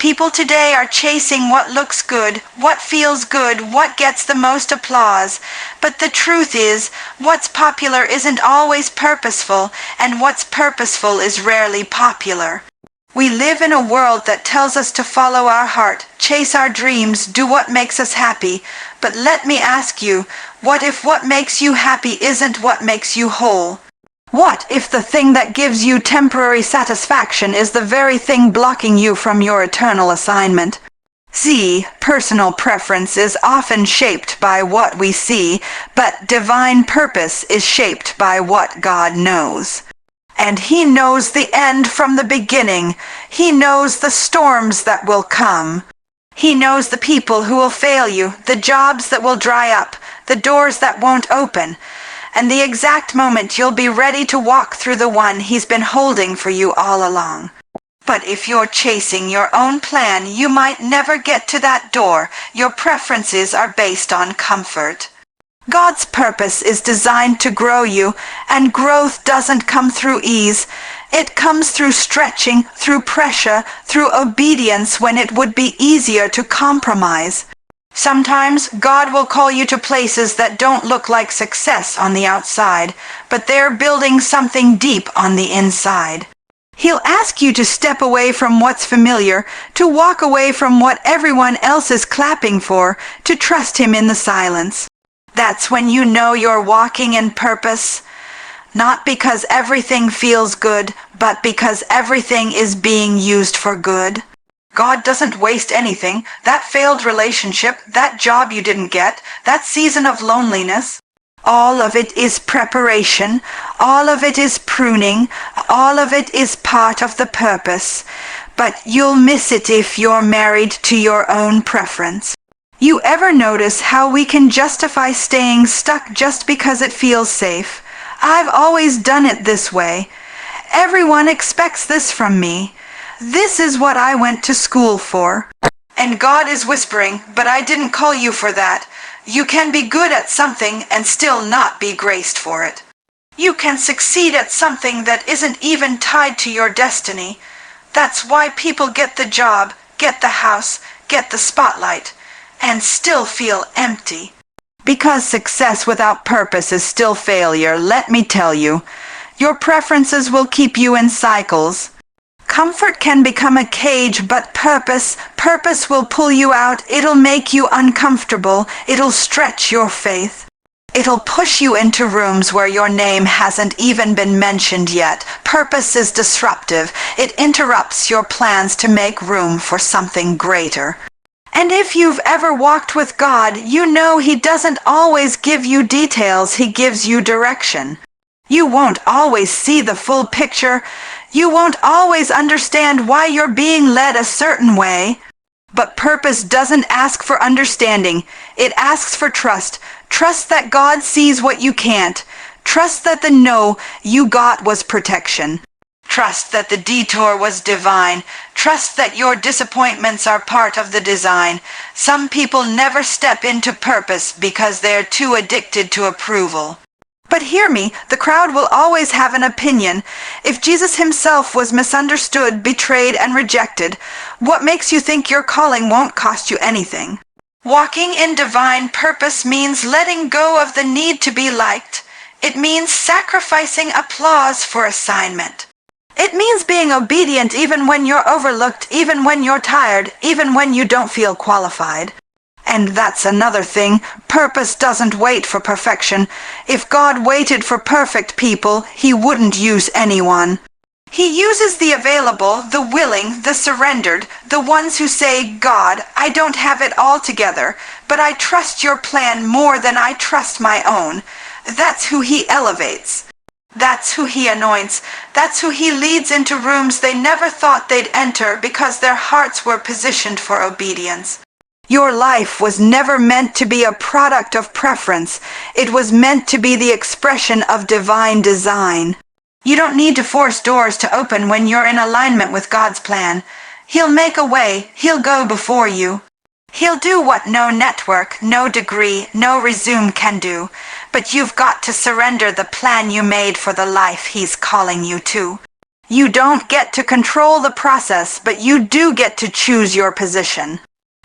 People today are chasing what looks good, what feels good, what gets the most applause. But the truth is, what's popular isn't always purposeful, and what's purposeful is rarely popular. We live in a world that tells us to follow our heart, chase our dreams, do what makes us happy. But let me ask you, what if what makes you happy isn't what makes you whole? What if the thing that gives you temporary satisfaction is the very thing blocking you from your eternal assignment? See, personal preference is often shaped by what we see, but divine purpose is shaped by what God knows. And He knows the end from the beginning. He knows the storms that will come. He knows the people who will fail you, the jobs that will dry up, the doors that won't open, and the exact moment you'll be ready to walk through the one He's been holding for you all along. But if you're chasing your own plan, you might never get to that door. Your preferences are based on comfort. God's purpose is designed to grow you, and growth doesn't come through ease. It comes through stretching, through pressure, through obedience when it would be easier to compromise. Sometimes God will call you to places that don't look like success on the outside, but they're building something deep on the inside. He'll ask you to step away from what's familiar, to walk away from what everyone else is clapping for, to trust Him in the silence. That's when you know you're walking in purpose, not because everything feels good, but because everything is being used for good. God doesn't waste anything. That failed relationship, that job you didn't get, that season of loneliness, all of it is preparation, all of it is pruning, all of it is part of the purpose. But you'll miss it if you're married to your own preference. You ever notice how we can justify staying stuck just because it feels safe? I've always done it this way. Everyone expects this from me. This is what I went to school for. And God is whispering, but I didn't call you for that. You can be good at something and still not be graced for it. You can succeed at something that isn't even tied to your destiny. That's why people get the job, get the house, get the spotlight, and still feel empty. Because success without purpose is still failure, let me tell you, your preferences will keep you in cycles. Comfort can become a cage, but purpose will pull you out. It'll make you uncomfortable. It'll stretch your faith. It'll push you into rooms where your name hasn't even been mentioned yet. Purpose is disruptive. It interrupts your plans to make room for something greater. And if you've ever walked with God, you know He doesn't always give you details, He gives you direction. You won't always see the full picture. You won't always understand why you're being led a certain way. But purpose doesn't ask for understanding. It asks for trust. Trust that God sees what you can't. Trust that the no you got was protection. Trust that the detour was divine. Trust that your disappointments are part of the design. Some people never step into purpose because they're too addicted to approval. But hear me, the crowd will always have an opinion. If Jesus Himself was misunderstood, betrayed, and rejected, what makes you think your calling won't cost you anything? Walking in divine purpose means letting go of the need to be liked. It means sacrificing applause for assignment. It means being obedient even when you're overlooked, even when you're tired, even when you don't feel qualified. And that's another thing. Purpose doesn't wait for perfection. If God waited for perfect people, He wouldn't use anyone. He uses the available, the willing, the surrendered, the ones who say, God, I don't have it all together, but I trust your plan more than I trust my own. That's who He elevates. That's who He anoints. That's who He leads into rooms they never thought they'd enter because their hearts were positioned for obedience. Your life was never meant to be a product of preference. It was meant to be the expression of divine design. You don't need to force doors to open when you're in alignment with God's plan. He'll make a way. He'll go before you. He'll do what no network, no degree, no resume can do. But you've got to surrender the plan you made for the life He's calling you to. You don't get to control the process, but you do get to choose your position.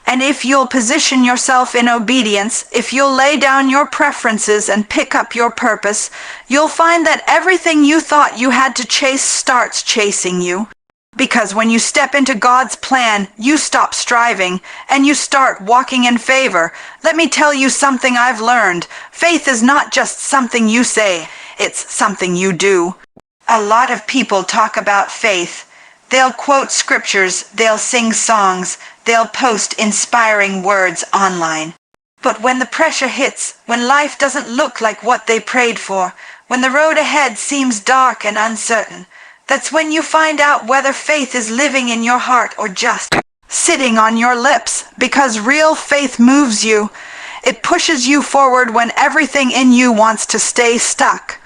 And if you'll position yourself in obedience, if you'll lay down your preferences and pick up your purpose, you'll find that everything you thought you had to chase starts chasing you. Because when you step into God's plan, you stop striving, and you start walking in favor. Let me tell you something I've learned. Faith is not just something you say, it's something you do. A lot of people talk about faith. They'll quote scriptures, they'll sing songs, they'll post inspiring words online. But when the pressure hits, when life doesn't look like what they prayed for, when the road ahead seems dark and uncertain, that's when you find out whether faith is living in your heart or just sitting on your lips. Because real faith moves you. It pushes you forward when everything in you wants to stay stuck.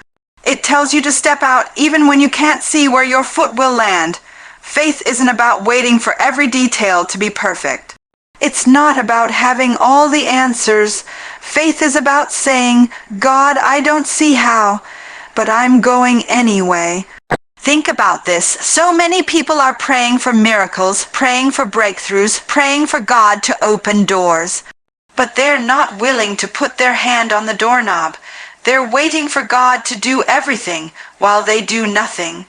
It tells you to step out even when you can't see where your foot will land. Faith isn't about waiting for every detail to be perfect. It's not about having all the answers. Faith is about saying, God, I don't see how, but I'm going anyway. Think about this. So many people are praying for miracles, praying for breakthroughs, praying for God to open doors. But they're not willing to put their hand on the doorknob. They're waiting for God to do everything while they do nothing.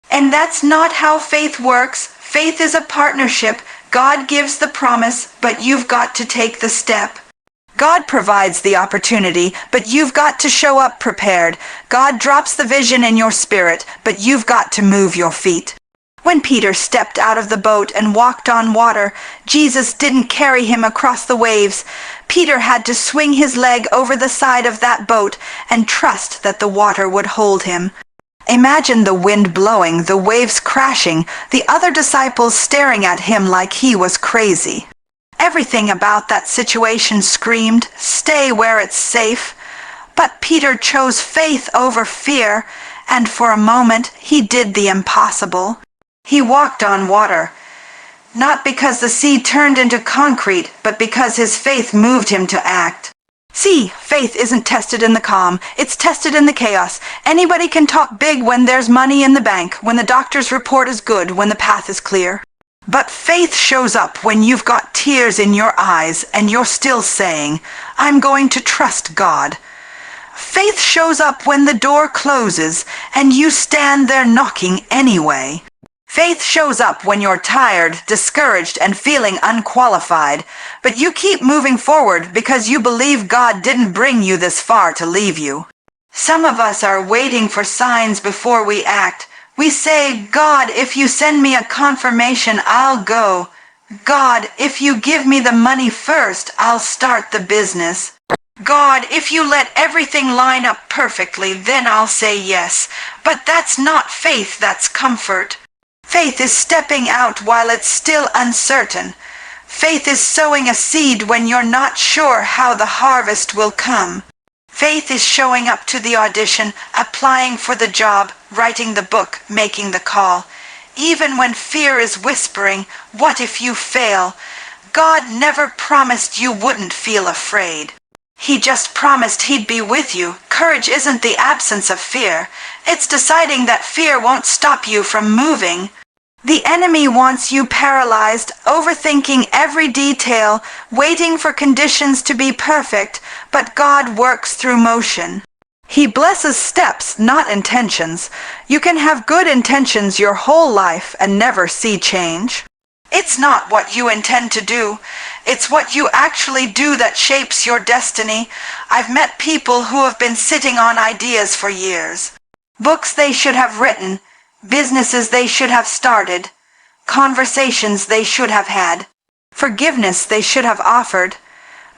And that's not how faith works. Faith is a partnership. God gives the promise, but you've got to take the step. God provides the opportunity, but you've got to show up prepared. God drops the vision in your spirit, but you've got to move your feet. When Peter stepped out of the boat and walked on water, Jesus didn't carry him across the waves. Peter had to swing his leg over the side of that boat and trust that the water would hold him. Imagine the wind blowing, the waves crashing, the other disciples staring at him like he was crazy. Everything about that situation screamed, stay where it's safe. But Peter chose faith over fear, and for a moment he did the impossible. He walked on water, not because the sea turned into concrete, but because his faith moved him to act. See, faith isn't tested in the calm, it's tested in the chaos. Anybody can talk big when there's money in the bank, when the doctor's report is good, when the path is clear. But faith shows up when you've got tears in your eyes and you're still saying, I'm going to trust God. Faith shows up when the door closes and you stand there knocking anyway. Faith shows up when you're tired, discouraged, and feeling unqualified, but you keep moving forward because you believe God didn't bring you this far to leave you. Some of us are waiting for signs before we act. We say, God, if you send me a confirmation, I'll go. God, if you give me the money first, I'll start the business. God, if you let everything line up perfectly, then I'll say yes. But that's not faith, that's comfort. Faith is stepping out while it's still uncertain. Faith is sowing a seed when you're not sure how the harvest will come. Faith is showing up to the audition, applying for the job, writing the book, making the call. Even when fear is whispering, what if you fail? God never promised you wouldn't feel afraid. He just promised he'd be with you. Courage isn't the absence of fear. It's deciding that fear won't stop you from moving. The enemy wants you paralyzed, overthinking every detail, waiting for conditions to be perfect, but God works through motion. He blesses steps, not intentions. You can have good intentions your whole life and never see change. It's not what you intend to do. It's what you actually do that shapes your destiny. I've met people who have been sitting on ideas for years. Books they should have written, businesses they should have started, conversations they should have had, forgiveness they should have offered,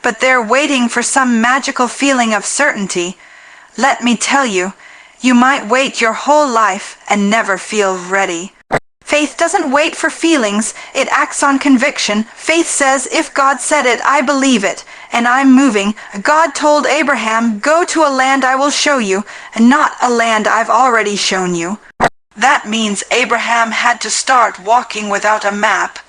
but they're waiting for some magical feeling of certainty. Let me tell you, you might wait your whole life and never feel ready. Faith doesn't wait for feelings, it acts on conviction. Faith says, if God said it, I believe it, and I'm moving. God told Abraham, go to a land I will show you, and not a land I've already shown you. That means Abraham had to start walking without a map.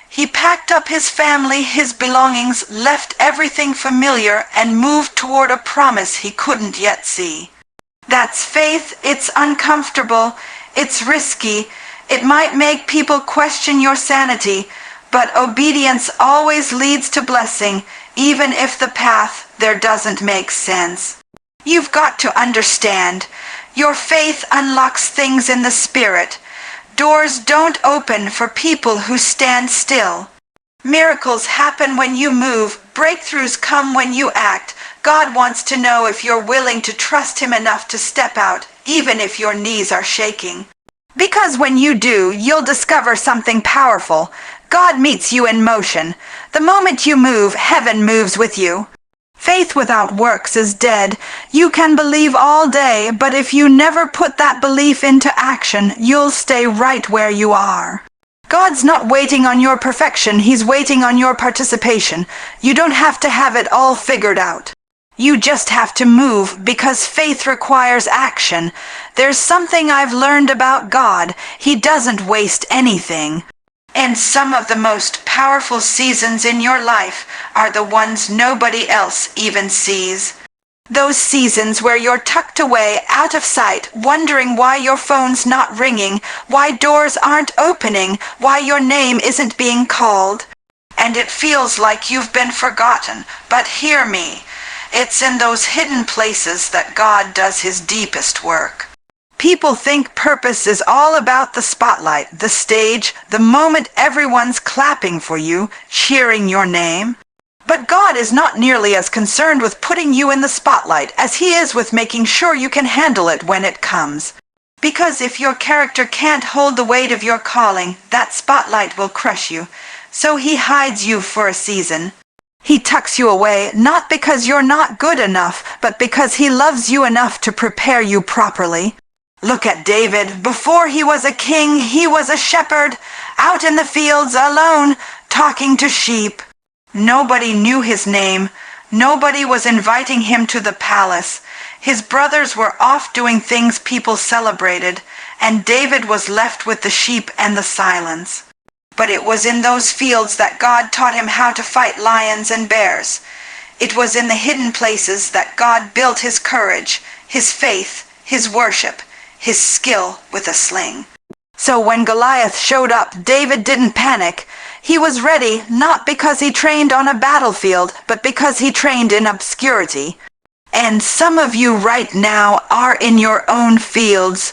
He packed up his family, his belongings, left everything familiar, and moved toward a promise he couldn't yet see. That's faith. It's uncomfortable. It's risky. It might make people question your sanity, but obedience always leads to blessing, even if the path there doesn't make sense. You've got to understand, your faith unlocks things in the spirit. Doors don't open for people who stand still. Miracles happen when you move, breakthroughs come when you act. God wants to know if you're willing to trust Him enough to step out, even if your knees are shaking. Because when you do, you'll discover something powerful. God meets you in motion. The moment you move, heaven moves with you. Faith without works is dead. You can believe all day, but if you never put that belief into action, you'll stay right where you are. God's not waiting on your perfection, He's waiting on your participation. You don't have to have it all figured out. You just have to move, because faith requires action. There's something I've learned about God. He doesn't waste anything. And some of the most powerful seasons in your life are the ones nobody else even sees. Those seasons where you're tucked away, out of sight, wondering why your phone's not ringing, why doors aren't opening, why your name isn't being called. And it feels like you've been forgotten, but hear me. It's in those hidden places that God does His deepest work. People think purpose is all about the spotlight, the stage, the moment everyone's clapping for you, cheering your name. But God is not nearly as concerned with putting you in the spotlight as He is with making sure you can handle it when it comes. Because if your character can't hold the weight of your calling, that spotlight will crush you. So He hides you for a season. He tucks you away, not because you're not good enough, but because He loves you enough to prepare you properly. Look at David. Before he was a king, he was a shepherd, out in the fields alone, talking to sheep. Nobody knew his name. Nobody was inviting him to the palace. His brothers were off doing things people celebrated, and David was left with the sheep and the silence. But it was in those fields that God taught him how to fight lions and bears. It was in the hidden places that God built his courage, his faith, his worship, his skill with a sling. So when Goliath showed up, David didn't panic. He was ready, not because he trained on a battlefield, but because he trained in obscurity. And some of you right now are in your own fields.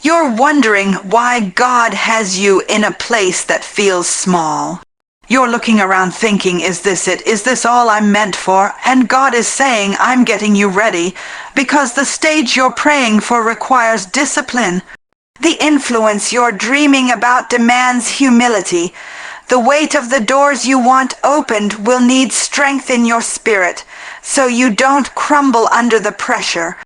You're wondering why God has you in a place that feels small. You're looking around thinking, is this it? Is this all I'm meant for? And God is saying, I'm getting you ready, because the stage you're praying for requires discipline. The influence you're dreaming about demands humility. The weight of the doors you want opened will need strength in your spirit, so you don't crumble under the pressure.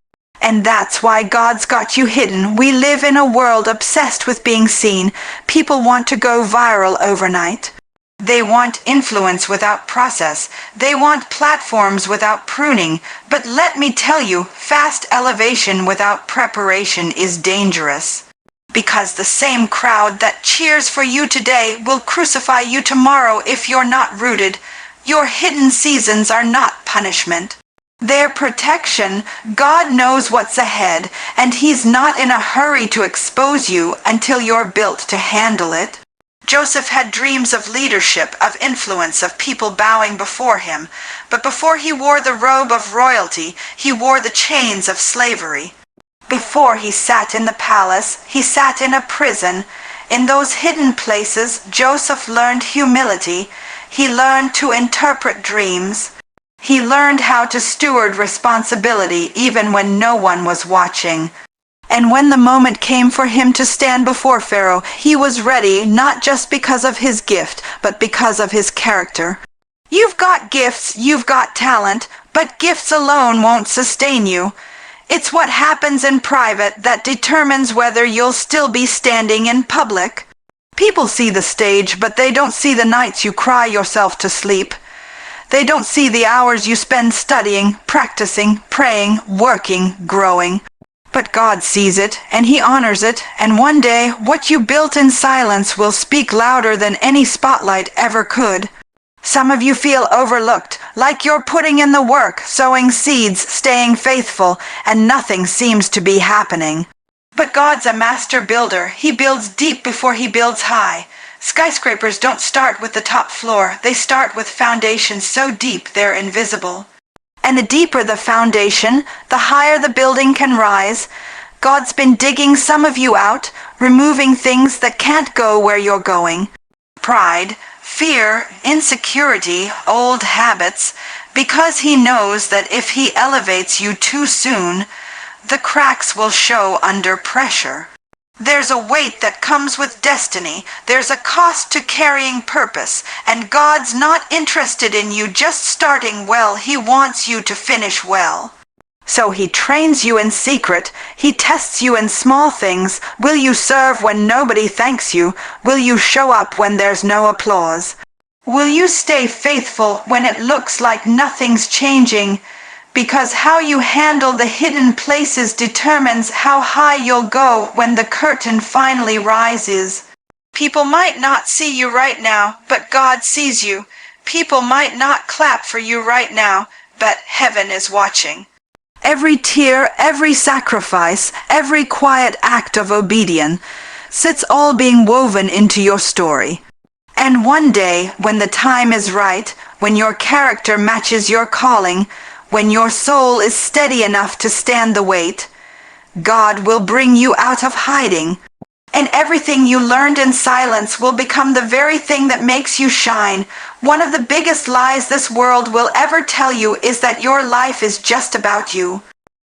And that's why God's got you hidden. We live in a world obsessed with being seen. People want to go viral overnight. They want influence without process. They want platforms without pruning. But let me tell you, fast elevation without preparation is dangerous. Because the same crowd that cheers for you today will crucify you tomorrow if you're not rooted. Your hidden seasons are not punishment. They're protection. God knows what's ahead, and He's not in a hurry to expose you until you're built to handle it. Joseph had dreams of leadership, of influence, of people bowing before him. But before he wore the robe of royalty, he wore the chains of slavery. Before he sat in the palace, he sat in a prison. In those hidden places, Joseph learned humility. He learned to interpret dreams. He learned how to steward responsibility even when no one was watching. And when the moment came for him to stand before Pharaoh, he was ready, not just because of his gift, but because of his character. You've got gifts, you've got talent, but gifts alone won't sustain you. It's what happens in private that determines whether you'll still be standing in public. People see the stage, but they don't see the nights you cry yourself to sleep. They don't see the hours you spend studying, practicing, praying, working, growing. But God sees it, and He honors it, and one day, what you built in silence will speak louder than any spotlight ever could. Some of you feel overlooked, like you're putting in the work, sowing seeds, staying faithful, and nothing seems to be happening. But God's a master builder. He builds deep before he builds high. Skyscrapers don't start with the top floor. They start with foundations so deep they're invisible. And the deeper the foundation, the higher the building can rise. God's been digging some of you out, removing things that can't go where you're going. Pride, fear, insecurity, old habits, because he knows that if he elevates you too soon, the cracks will show under pressure. There's a weight that comes with destiny. There's a cost to carrying purpose, and God's not interested in you just starting well. He wants you to finish well. So he trains you in secret. He tests you in small things. Will you serve when nobody thanks you? Will you show up when there's no applause? Will you stay faithful when it looks like nothing's changing? Because how you handle the hidden places determines how high you'll go when the curtain finally rises. People might not see you right now, but God sees you. People might not clap for you right now, but heaven is watching. Every tear, every sacrifice, every quiet act of obedience, it's all being woven into your story. And one day, when the time is right, when your character matches your calling, when your soul is steady enough to stand the weight, God will bring you out of hiding, and everything you learned in silence will become the very thing that makes you shine. One of the biggest lies this world will ever tell you is that your life is just about you.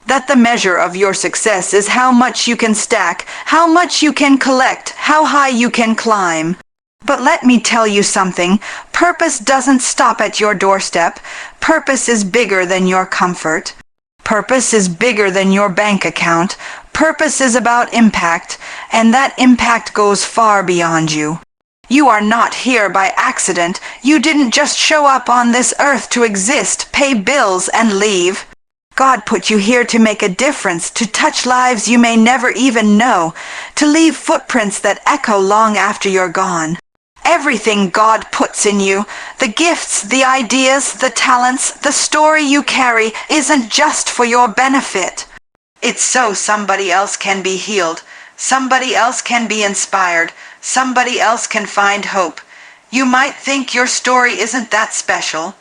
That the measure of your success is how much you can stack, how much you can collect, how high you can climb. But let me tell you something. Purpose doesn't stop at your doorstep. Purpose is bigger than your comfort. Purpose is bigger than your bank account. Purpose is about impact, and that impact goes far beyond you. You are not here by accident. You didn't just show up on this earth to exist, pay bills, and leave. God put you here to make a difference, to touch lives you may never even know, to leave footprints that echo long after you're gone. Everything God puts in you, the gifts, the ideas, the talents, the story you carry, isn't just for your benefit. It's so somebody else can be healed, somebody else can be inspired, somebody else can find hope. You might think your story isn't that special.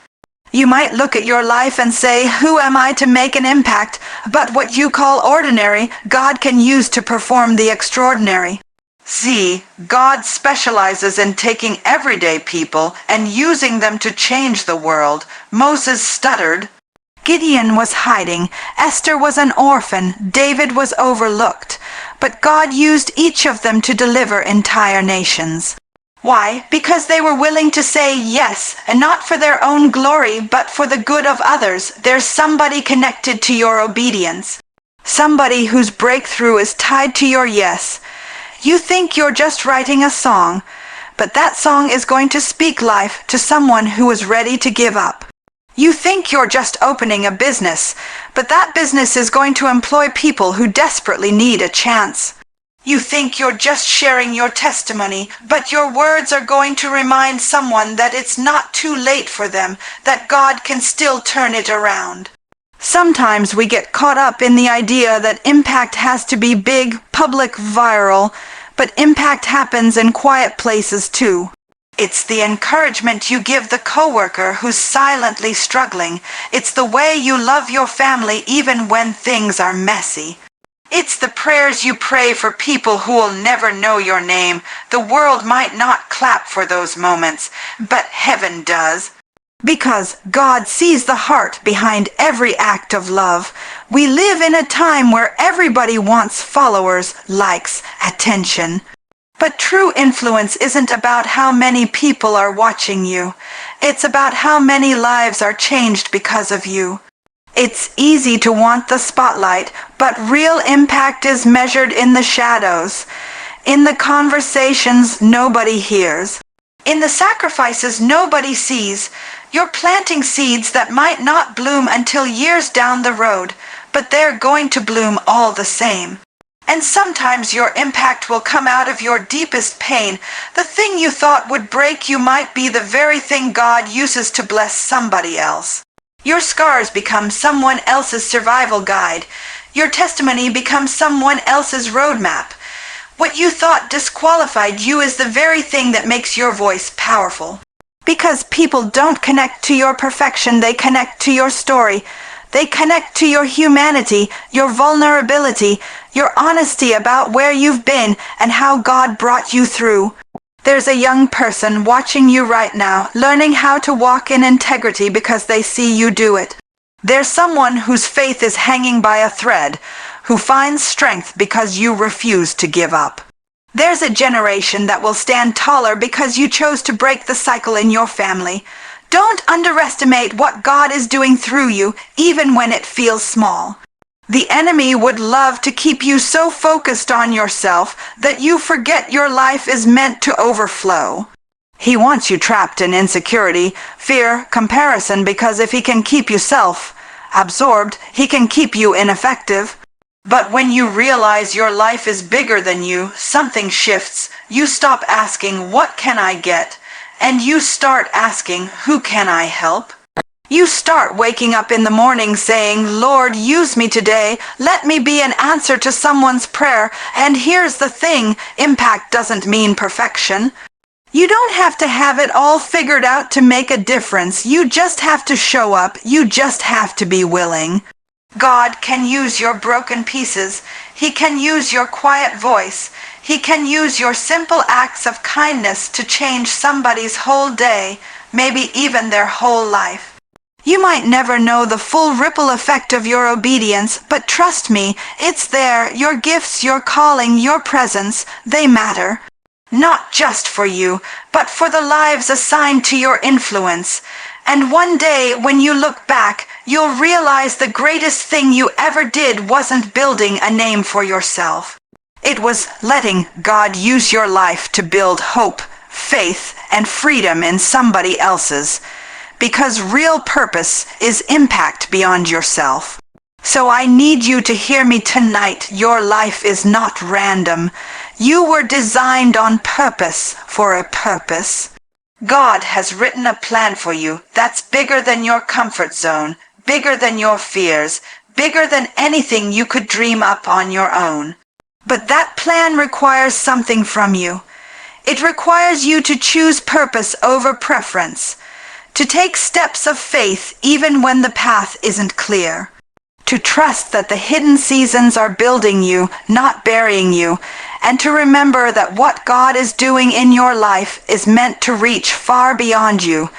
You might look at your life and say, who am I to make an impact? But what you call ordinary, God can use to perform the extraordinary. See, God specializes in taking everyday people and using them to change the world. Moses stuttered. Gideon was hiding. Esther was an orphan. David was overlooked. But God used each of them to deliver entire nations. Why? Because they were willing to say yes, and not for their own glory, but for the good of others. There's somebody connected to your obedience. Somebody whose breakthrough is tied to your yes. You think you're just writing a song, but that song is going to speak life to someone who is ready to give up. You think you're just opening a business, but that business is going to employ people who desperately need a chance. You think you're just sharing your testimony, but your words are going to remind someone that it's not too late for them, that God can still turn it around. Sometimes we get caught up in the idea that impact has to be big, public, viral, but impact happens in quiet places too. It's the encouragement you give the coworker who's silently struggling. It's the way you love your family even when things are messy. It's the prayers you pray for people who will never know your name. The world might not clap for those moments, but heaven does. Because God sees the heart behind every act of love. We live in a time where everybody wants followers, likes, attention. But true influence isn't about how many people are watching you. It's about how many lives are changed because of you. It's easy to want the spotlight, but real impact is measured in the shadows, in the conversations nobody hears, in the sacrifices nobody sees. You're planting seeds that might not bloom until years down the road, but they're going to bloom all the same. And sometimes your impact will come out of your deepest pain. The thing you thought would break you might be the very thing God uses to bless somebody else. Your scars become someone else's survival guide. Your testimony becomes someone else's roadmap. What you thought disqualified you is the very thing that makes your voice powerful. Because people don't connect to your perfection, they connect to your story. They connect to your humanity, your vulnerability, your honesty about where you've been and how God brought you through. There's a young person watching you right now, learning how to walk in integrity because they see you do it. There's someone whose faith is hanging by a thread, who finds strength because you refuse to give up. There's a generation that will stand taller because you chose to break the cycle in your family. Don't underestimate what God is doing through you, even when it feels small. The enemy would love to keep you so focused on yourself that you forget your life is meant to overflow. He wants you trapped in insecurity, fear, comparison, because if he can keep you self-absorbed, he can keep you ineffective. But when you realize your life is bigger than you, something shifts. You stop asking, "What can I get?" and you start asking, "Who can I help?" You start waking up in the morning saying, "Lord, use me today. Let me be an answer to someone's prayer." And here's the thing, impact doesn't mean perfection. You don't have to have it all figured out to make a difference. You just have to show up. You just have to be willing. God can use your broken pieces. He can use your quiet voice. He can use your simple acts of kindness to change somebody's whole day, maybe even their whole life. You might never know the full ripple effect of your obedience, but trust me, it's there. Your gifts, your calling, your presence, they matter. Not just for you, but for the lives assigned to your influence. And one day, when you look back, you'll realize the greatest thing you ever did wasn't building a name for yourself. It was letting God use your life to build hope, faith, and freedom in somebody else's. Because real purpose is impact beyond yourself. So I need you to hear me tonight. Your life is not random. You were designed on purpose for a purpose. God has written a plan for you that's bigger than your comfort zone, bigger than your fears, bigger than anything you could dream up on your own. But that plan requires something from you. It requires you to choose purpose over preference, to take steps of faith even when the path isn't clear, to trust that the hidden seasons are building you, not burying you, and to remember that what God is doing in your life is meant to reach far beyond you,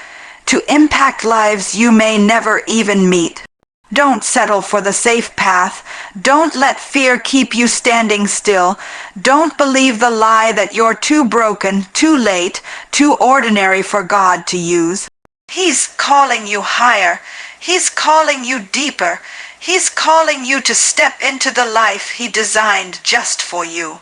to impact lives you may never even meet. Don't settle for the safe path. Don't let fear keep you standing still. Don't believe the lie that you're too broken, too late, too ordinary for God to use. He's calling you higher. He's calling you deeper. He's calling you to step into the life He designed just for you.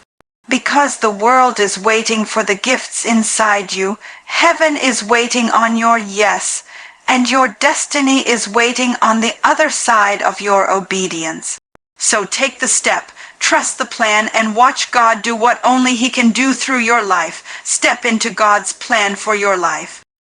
Because the world is waiting for the gifts inside you, heaven is waiting on your yes, and your destiny is waiting on the other side of your obedience. So take the step, trust the plan, and watch God do what only He can do through your life. Step into God's plan for your life.